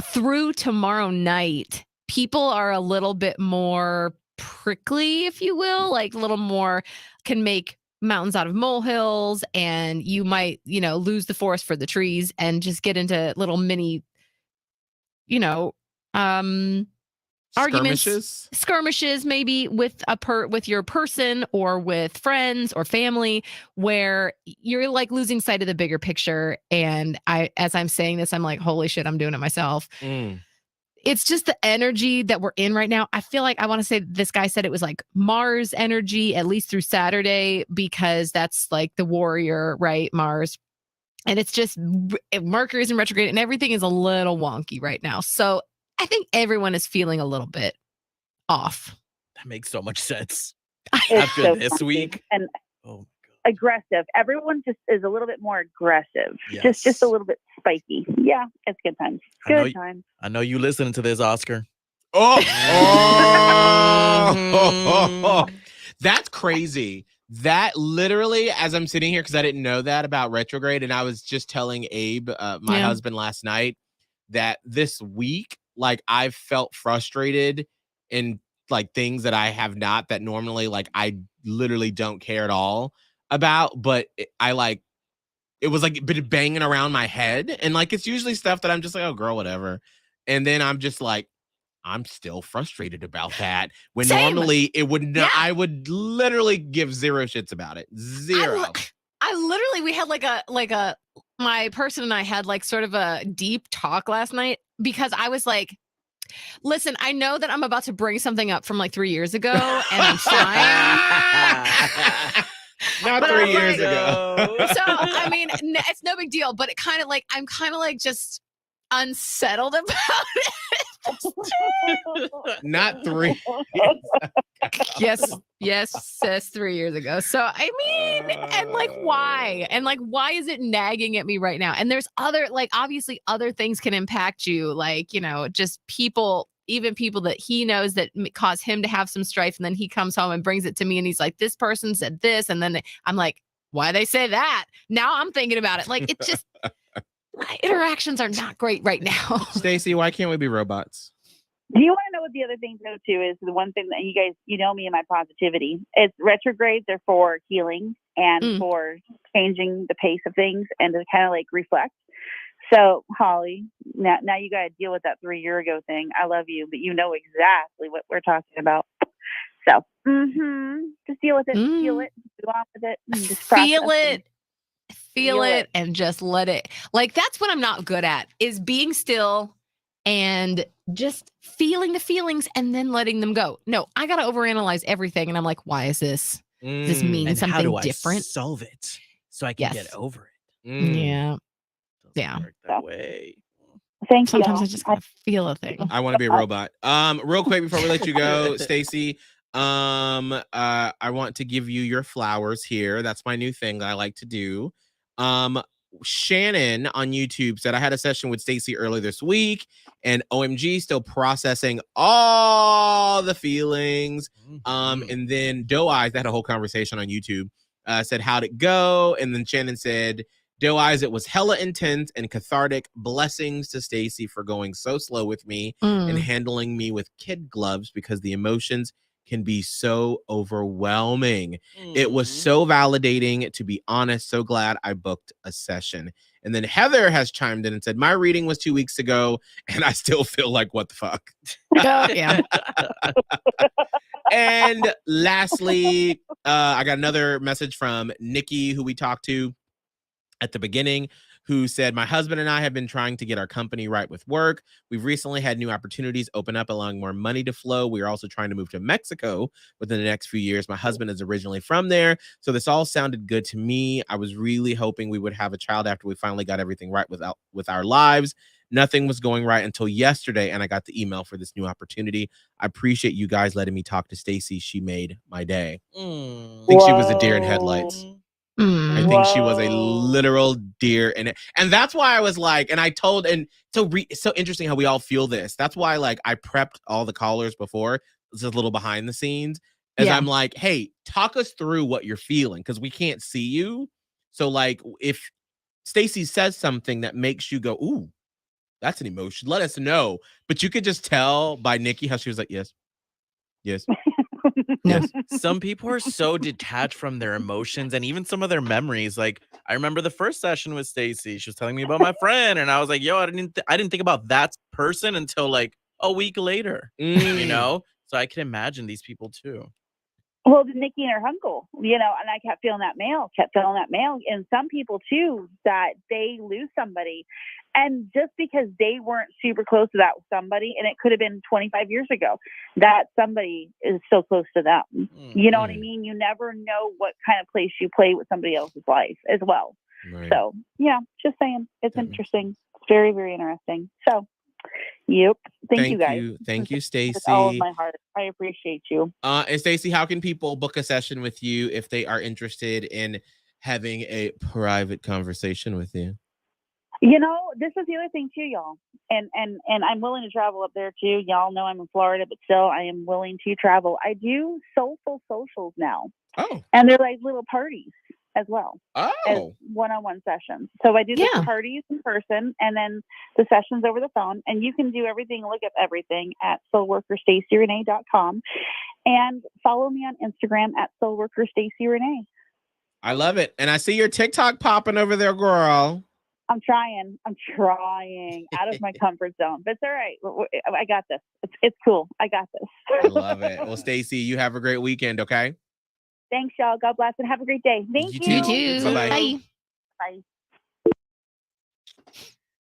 through tomorrow night, people are a little bit more prickly, if you will, a little more can make mountains out of molehills, and you might, lose the forest for the trees and just get into little mini, arguments, skirmishes, maybe with with your person or with friends or family, where you're losing sight of the bigger picture. And as I'm saying this, I'm like, holy shit, I'm doing it myself. It's just the energy that we're in right now. I feel like I want to say this guy said it was Mars energy, at least through Saturday, because that's the warrior, right? Mars. And it's just Mercury's in retrograde and everything is a little wonky right now. So I think everyone is feeling a little bit off. That makes so much sense. After so this week. And aggressive. Everyone just is a little bit more aggressive. Yes. Just a little bit spiky. Yeah, it's good times. Good times. I know you listening to this, Oscar. That's crazy. That literally, as I'm sitting here, because I didn't know that about retrograde, and I was just telling Abe, my husband, last night, that this week, I've felt frustrated in things that I have not, that normally I literally don't care at all about, but it was been banging around my head, and it's usually stuff that I'm just oh girl, whatever, and then I'm just I'm still frustrated about that when normally it would not. I would literally give zero shits about it. Zero. I literally, we had my person and I had sort of a deep talk last night, because I was listen, I know that I'm about to bring something up from 3 years ago, and I'm fine. Not 3 years ago. So, I mean, it's no big deal, but it kind of I'm kind of just unsettled about it. Not 3 years. Yes, says 3 years ago. So, I mean, and why? And why is it nagging at me right now? And there's other, obviously other things can impact you, just people, even people that he knows that cause him to have some strife. And then he comes home and brings it to me and he's this person said this. And then I'm why they say that? Now I'm thinking about it. It's just, interactions are not great right now. Stacey, why can't we be robots? Do you want to know what the other thing though too is? The one thing that you guys, me and my positivity. It's retrogrades are for healing and for changing the pace of things and to kind of reflect. So Holly, now you got to deal with that 3 year ago thing. I love you, but you know exactly what we're talking about. So just deal with it, feel it, go on with it, and just feel it, and just let it. That's what I'm not good at, is being still and just feeling the feelings and then letting them go. No, I got to overanalyze everything. And I'm why is this? Does this mean something how do I different? Solve it so I can get over it. Yeah. Doesn't work that way. Thank you. Sometimes I just gotta feel a thing. I want to be a robot. Real quick before we let you go, Stacey. I want to give you your flowers here. That's my new thing that I like to do. Shannon on YouTube said I had a session with Stacey earlier this week, and OMG, still processing all the feelings. And then Doe Eyes, they had a whole conversation on YouTube. Said how'd it go? And then Shannon said, Doe Eyes, it was hella intense and cathartic. Blessings to Stacey for going so slow with me and handling me with kid gloves, because the emotions can be so overwhelming. It was so validating, to be honest. So glad I booked a session. And then Heather has chimed in and said, my reading was 2 weeks ago, and I still feel like, what the fuck? Oh, yeah. And lastly, I got another message from Nikki, who we talked to at the beginning, who said, my husband and I have been trying to get our company right with work. We've recently had new opportunities open up, allowing more money to flow. We are also trying to move to Mexico within the next few years. My husband is originally from there, so this all sounded good to me. I was really hoping we would have a child after we finally got everything right with our lives. Nothing was going right until yesterday, and I got the email for this new opportunity. I appreciate you guys letting me talk to Stacy. She made my day. I think she was a deer in headlights. I think she was a literal deer in it. And that's why I was like, and I told, and it's so interesting how we all feel this. That's why, like, I prepped all the callers before. It's just a little behind the scenes. As I'm like, hey, talk us through what you're feeling, because we can't see you. So, like, if Stacy says something that makes you go, ooh, that's an emotion, let us know. But you could just tell by Nikki how she was like, yes. Yes. Some people are so detached from their emotions and even some of their memories. Like, I remember the first session with Stacy. She was telling me about my friend, and I was like, yo, I didn't think about that person until like a week later. You know? So I can imagine these people too. Well, Nikki and her uncle, and I kept feeling that mail. And some people too, that they lose somebody. And just because they weren't super close to that somebody, and it could have been 25 years ago, that somebody is so close to them. You know what I mean? You never know what kind of place you play with somebody else's life as well. Right. So, yeah, just saying. It's interesting. It's very, very interesting. So, yep. Thank you guys. Thank you, Stacy. With all of my heart. I appreciate you. And Stacy, how can people book a session with you if they are interested in having a private conversation with you? This is the other thing too, y'all. And I'm willing to travel up there too. Y'all know I'm in Florida, but still I am willing to travel. I do soulful socials now. Oh. And they're like little parties as well. Oh. As one-on-one sessions. So I do the parties in person and then the sessions over the phone. And you can do everything, look up everything at soulworkerstacyrenee.com and follow me on Instagram at soulworkerstacyrenee. I love it. And I see your TikTok popping over there, girl. I'm trying out of my comfort zone, but it's all right. I got this. It's cool. I got this. I love it. Well, Stacy, you have a great weekend. Okay. Thanks, y'all. God bless and have a great day. Thank you. You too. Bye-bye. Bye. Bye.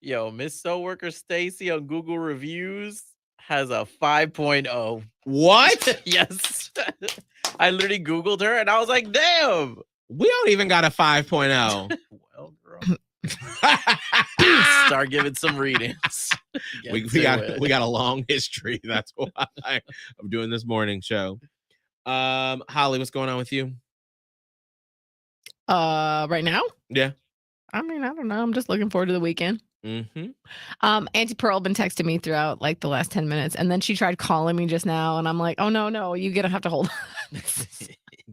Yo, Miss Soul Worker Stacy on Google reviews has a 5.0. What? Yes. I literally Googled her and I was like, damn. We don't even got a 5.0. Well, girl. Start giving some readings. We got a long history. That's why I'm doing this morning show. Holly, what's going on with you? Right now? Yeah. I mean, I don't know. I'm just looking forward to the weekend. Mm-hmm. Auntie Pearl been texting me throughout like the last 10 minutes, and then she tried calling me just now, and I'm like, oh no, you're gonna have to hold on.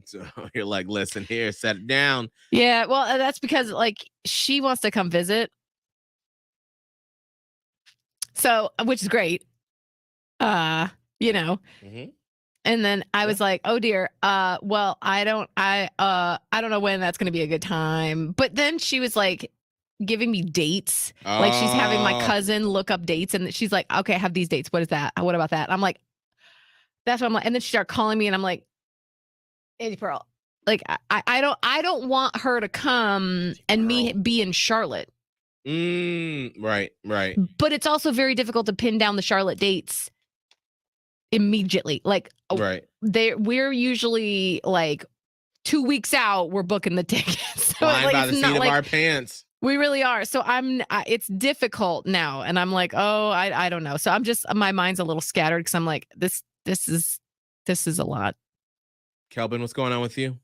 So you're like, listen here, set it down. Yeah, well, that's because like she wants to come visit. So, which is great. Mm-hmm. And then I was like, oh dear, well, I don't know when that's gonna be a good time. But then she was like giving me dates. Like she's having my cousin look up dates, and she's like, okay, I have these dates. What is that? What about that? I'm like, that's what I'm like. And then she started calling me, and I'm like, Auntie Pearl, like I don't want her to come and me be in Charlotte. Right. But it's also very difficult to pin down the Charlotte dates immediately. Like, right. We're usually like 2 weeks out. We're booking the tickets. So flying by the seat of our pants. We really are. So it's difficult now, and I'm like, oh, I don't know. So I'm just, my mind's a little scattered because I'm like, this is a lot. Kelvin, what's going on with you?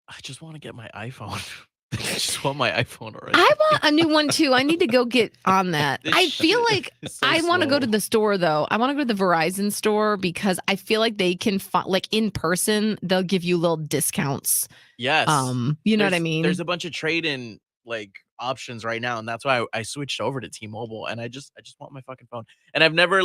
I just want to get my iPhone. I just want my iPhone already. I want a new one too. I need to go get on that. I feel like I want to go to the store though. I want to go to the Verizon store because I feel like they can like in person, they'll give you little discounts. Yes. You know what I mean? There's a bunch of trade-in like options right now, and that's why I switched over to T-Mobile, and I just want my fucking phone. And I've never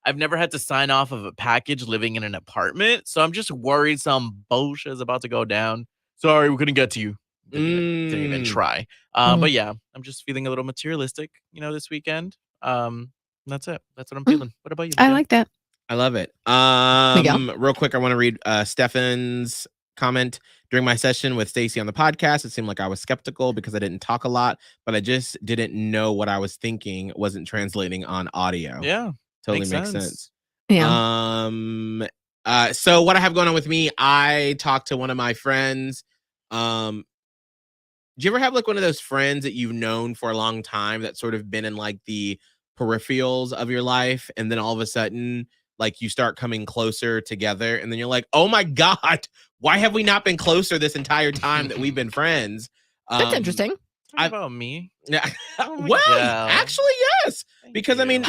I've never had to sign off of a package living in an apartment, so I'm just worried some bullshit is about to go down. Sorry, we couldn't get to you. Didn't even try. But yeah, I'm just feeling a little materialistic, this weekend. That's it. That's what I'm feeling. What about you, I Miguel? like that. I love it. Miguel? Real quick, I want to read Stefan's comment. During my session with Stacy on the podcast, it seemed like I was skeptical because I didn't talk a lot, but I just didn't know what I was thinking wasn't translating on audio. Yeah. Totally makes sense. Yeah. So what I have going on with me, I talked to one of my friends. Do you ever have like one of those friends that you've known for a long time that sort of been in like the peripherals of your life, and then all of a sudden like you start coming closer together, and then you're like, oh my God, why have we not been closer this entire time that we've been friends? That's interesting. What about me? Yeah. Oh my Well, God. actually, yes. Because I mean,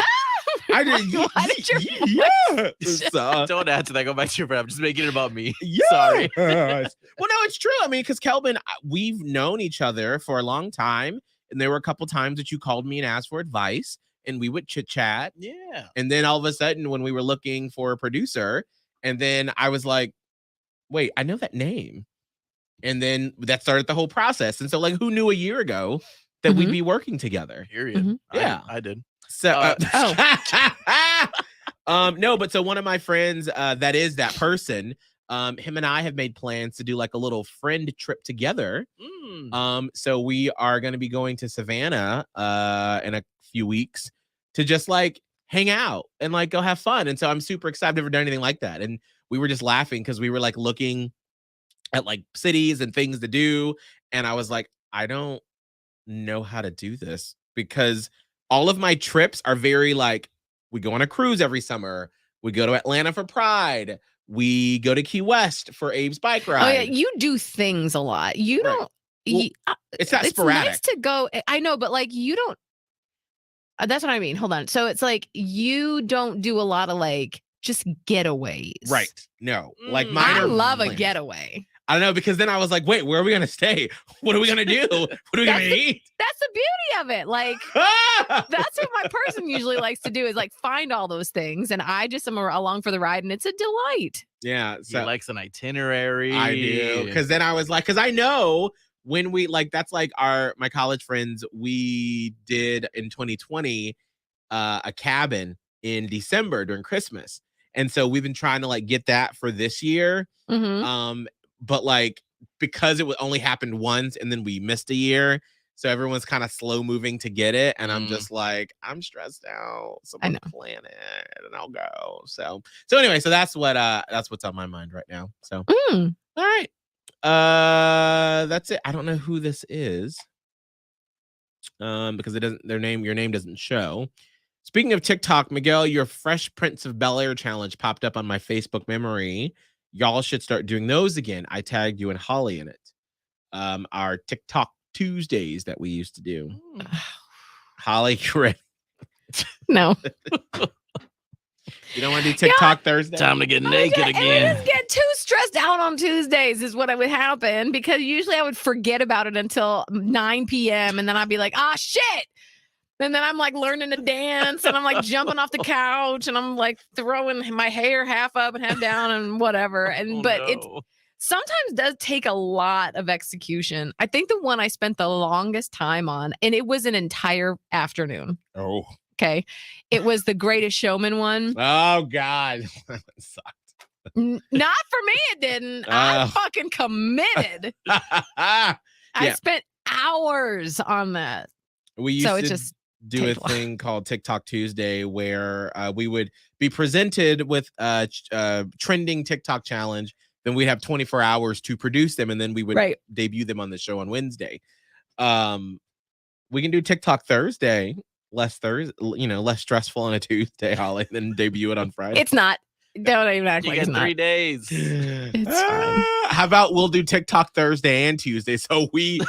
I did. Why did your Yeah. Don't add to that. Go back to your friend. I'm just making it about me. Yeah. Sorry. Well, no, it's true. I mean, because Kelvin, we've known each other for a long time, and there were a couple times that you called me and asked for advice, and we would chit chat. Yeah. And then all of a sudden, when we were looking for a producer, and then I was like, wait, I know that name. And then that started the whole process. And so, like, who knew a year ago that we'd be working together? Period. Yeah. I did. So, no, but so one of my friends that is that person, him and I have made plans to do like a little friend trip together. So we are going to be going to Savannah in a few weeks to just like hang out and like go have fun. And so I'm super excited. I've never done anything like that. And we were just laughing because we were like looking at like cities and things to do. And I was like, I don't know how to do this because all of my trips are very like, we go on a cruise every summer. We go to Atlanta for Pride. We go to Key West for Abe's bike ride. Oh yeah, you do things a lot. You Right. don't. Well, it's not sporadic. Nice to go. I know, but like you don't. That's what I mean. Hold on. So it's like you don't do a lot of like just getaways. Right. No. Like mine I are love a planned. getaway. I don't know, because then I was like, wait, where are we going to stay? What are we going to do? What are we going to eat? That's the beauty of it. Like that's what my person usually likes to do is like find all those things, and I just am along for the ride, and it's a delight. Yeah. So he likes an itinerary. I do. Because then I was like, because I know when we like, that's like my college friends, we did in 2020 a cabin in December during Christmas. And so we've been trying to like get that for this year. But like, because it only happened once and then we missed a year. So everyone's kind of slow moving to get it. And I'm just like, I'm stressed out. Someone plan it and I'll go. So anyway, so that's what's on my mind right now. So, all right. That's it. I don't know who this is. Because your name doesn't show. Speaking of TikTok, Miguel, your Fresh Prince of Bel-Air challenge popped up on my Facebook memory. Y'all should start doing those again. I tagged you and Holly in it. Our TikTok Tuesdays that we used to do. Holly, correct. No. You don't want to do TikTok Thursday? Time to get naked again. I just get too stressed out on Tuesdays is what would happen, because usually I would forget about it until 9 p.m. and then I'd be like, shit. And then I'm like learning to dance and I'm like jumping off the couch and I'm like throwing my hair half up and half down and whatever. And it sometimes does take a lot of execution. I think the one I spent the longest time on, and it was an entire afternoon. Oh. Okay. It was the Greatest Showman one. Oh God. That sucked. Not for me, it didn't. I fucking committed. I spent hours on that. We used to do a thing called TikTok Tuesday where we would be presented with a trending TikTok challenge. Then we'd have 24 hours to produce them, and then we would debut them on the show on Wednesday. We can do TikTok Thursday, less stressful on a Tuesday, Holly, than debut it on Friday. It's not. Don't even act you like get it's 3 not. days. It's fine. How about we'll do TikTok Thursday and Tuesday? So we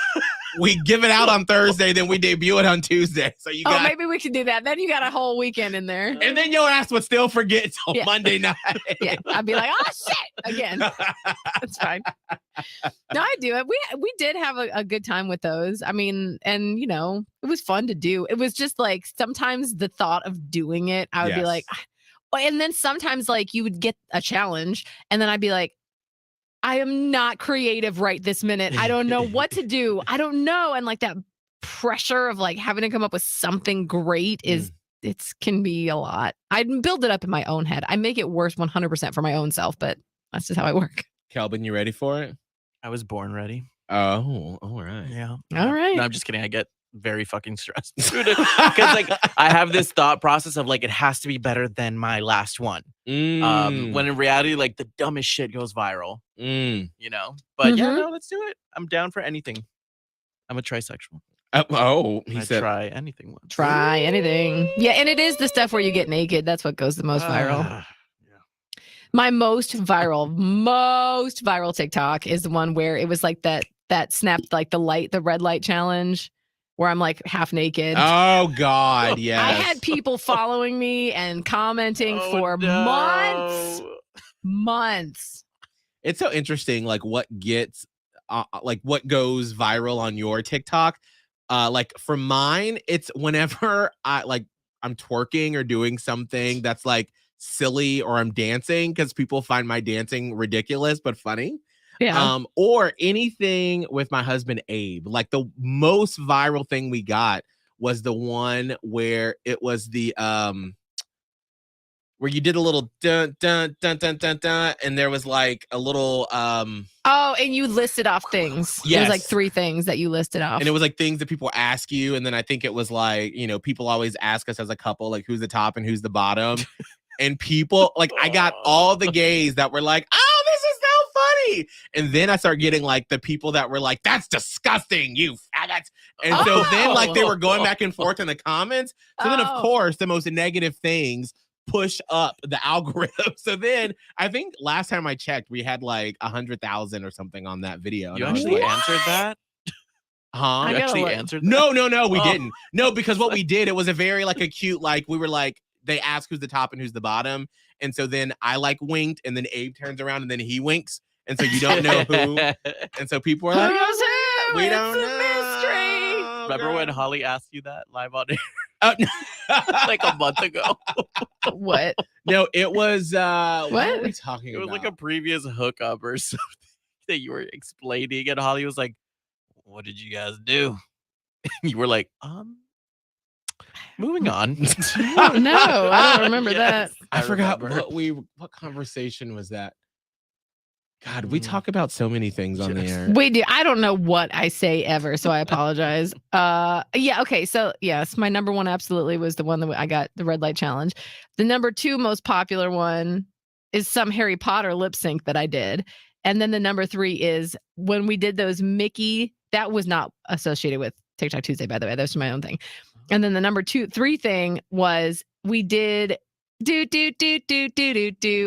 give it out on Thursday, then we debut it on Tuesday. So maybe we can do that. Then you got a whole weekend in there. And then your ass would still forget till Monday night. Yeah, I'd be like, shit, again. That's fine. No, I do it. We did have a good time with those. I mean, and it was fun to do. It was just like sometimes the thought of doing it, I would be like, And then sometimes like you would get a challenge and then I'd be like, I am not creative right this minute. I don't know what to do. I don't know. And like that pressure of like having to come up with something great is can be a lot. I build it up in my own head. I make it worse 100% for my own self, but that's just how I work. Kelvin, you ready for it? I was born ready. Oh, all right. Yeah. All right. No, I'm just kidding. I get very fucking stressed because like I have this thought process of like it has to be better than my last one. When in reality, like the dumbest shit goes viral. You know? But yeah, no, let's do it. I'm down for anything. I'm a trisexual. He said try anything once. Try anything. Yeah, and it is the stuff where you get naked. That's what goes the most viral. Yeah. My most viral TikTok is the one where it was like that snapped like the red light challenge where I'm like half naked. Oh God, yes. I had people following me and commenting for months. It's so interesting, like what gets, like what goes viral on your TikTok. Like for mine, it's whenever I'm twerking or doing something that's like silly or I'm dancing because people find my dancing ridiculous but funny. Yeah. Or anything with my husband Abe. Like the most viral thing we got was the one where it was the where you did a little dun dun dun dun dun dun, and there was like a little Oh, and you listed off things. Yes. It was like 3 things that you listed off. And it was like things that people ask you, and then I think it was like, you know, people always ask us as a couple, like who's the top and who's the bottom. And people, like, I got all the gays that were like, oh, this is so funny. And then I started getting like the people that were like, that's disgusting, you faggots. And so then like they were going back and forth in the comments. So then, of course, the most negative things push up the algorithm. So then I think last time I checked, we had like 100,000 or something on that video. You actually answered that? Huh? You actually answered that? No, we didn't. No, because what we did, it was a very like a cute, like we were like, they ask who's the top and who's the bottom. And so then I like winked and then Abe turns around and then he winks. And so you don't know who. And so people are like, who's who? We It's don't a know. Mystery. Remember when Holly asked you that live on air? Like a month ago. What? No, it was what are we talking about? It was about? like a previous hookup or something that you were explaining, and Holly was like, what did you guys do? And you were like, moving on. No, I don't remember that. I forgot what conversation was that. God, we talk about so many things on the air. We do. I don't know what I say ever, so I apologize. Yeah, okay. So yes, my number one absolutely was the one that I got, the red light challenge. The number 2 most popular one is some Harry Potter lip sync that I did. And then the number 3 is when we did those Mickey, that was not associated with TikTok Tuesday, by the way. That's my own thing. And then the number 3 thing was we did do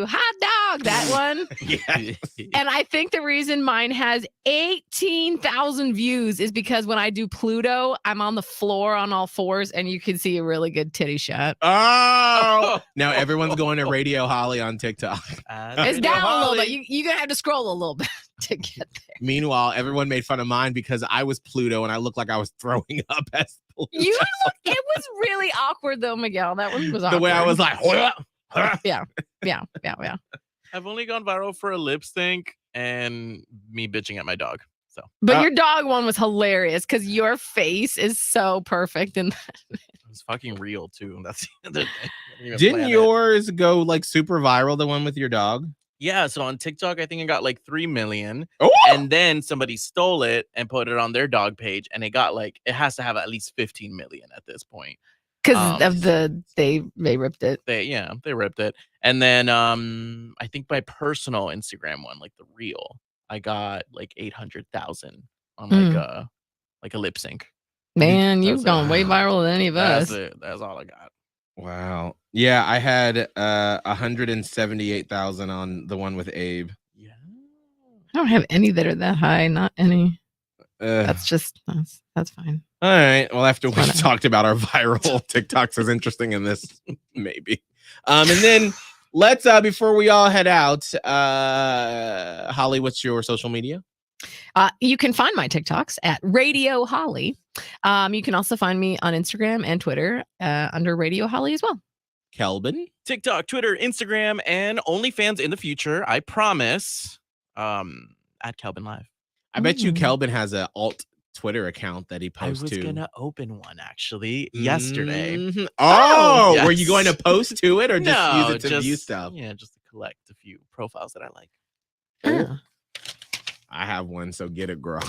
hot dog, that one. Yes. And I think the reason mine has 18,000 views is because when I do Pluto, I'm on the floor on all fours and you can see a really good titty shot. Oh, now everyone's going to Radio Holly on TikTok. It's down a little bit. You're going to have to scroll a little bit to get there. Meanwhile, everyone made fun of mine because I was Pluto and I looked like I was throwing up as Pluto. It was really awkward though, Miguel. That one was awkward. The way I was like, yeah. I've only gone viral for a lip sync and me bitching at my dog. So, but your dog one was hilarious because your face is so perfect and it was fucking real too. That's the other thing. Didn't yours go like super viral? The one with your dog? Yeah, so on TikTok, I think it got like 3 million. Oh! And then somebody stole it and put it on their dog page, and it got like, it has to have at least 15 million at this point. Because of they ripped it. They ripped it. And then I think my personal Instagram one, like the reel, I got like 800,000 on like a lip sync. Man, you've gone way viral than any of us. That's it. That's all I got. Wow. Yeah, I had 178,000 on the one with Abe. Yeah. I don't have any that are that high. Not any. That's fine. All right. Well, after we talked about our viral TikToks as interesting in this, maybe. And then let's before we all head out, Holly, what's your social media? You can find my TikToks at Radio Holly. You can also find me on Instagram and Twitter under Radio Holly as well. Kelvin. TikTok, Twitter, Instagram, and OnlyFans in the future. I promise. At Kelvin Live. I bet you Kelvin has an alt Twitter account that he posts to. I was gonna open one actually yesterday. Mm-hmm. Oh, yes. Were you going to post to it or just No, use it to view stuff? Yeah, just to collect a few profiles that I like. Oh. I have one, so get it, girl.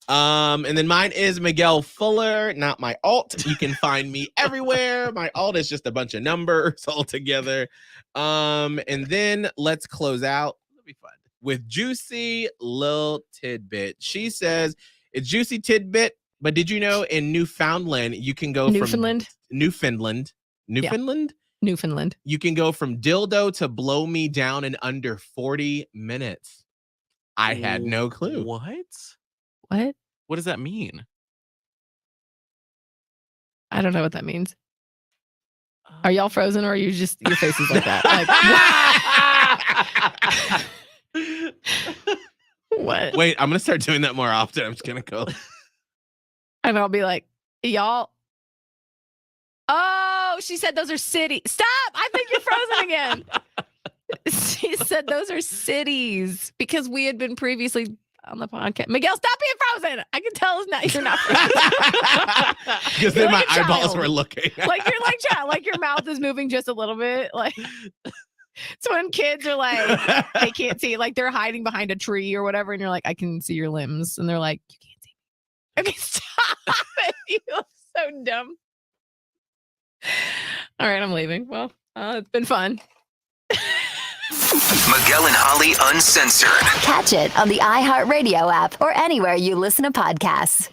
And then mine is Miguel Fuller, not my alt. You can find me everywhere. My alt is just a bunch of numbers all together. And then let's close out. That'll be fun. With Juicy Lil Tidbit. She says, it's Juicy Tidbit, but did you know in Newfoundland, you can go Newfoundland? from Newfoundland. Newfoundland. You can go from dildo to blow me down in under 40 minutes. I had no clue. What? What? What does that mean? I don't know what that means. Are y'all frozen or are you just, your face is like that? Like, what? Wait, I'm going to start doing that more often. I'm just going to go. And I'll be like, y'all. Oh, she said those are cities. Stop. I think you're frozen again. She said those are cities because we had been previously on the podcast. Miguel, stop being frozen. I can tell you're not frozen. Because then my eyeballs were looking. Like you're like your mouth is moving just a little bit. Like it's when kids are like, they can't see, like they're hiding behind a tree or whatever. And you're like, I can see your limbs. And they're like, you can't see me. Okay, stop it. You look so dumb. All right, I'm leaving. Well, it's been fun. Miguel and Holly Uncensored. Catch it on the iHeartRadio app or anywhere you listen to podcasts.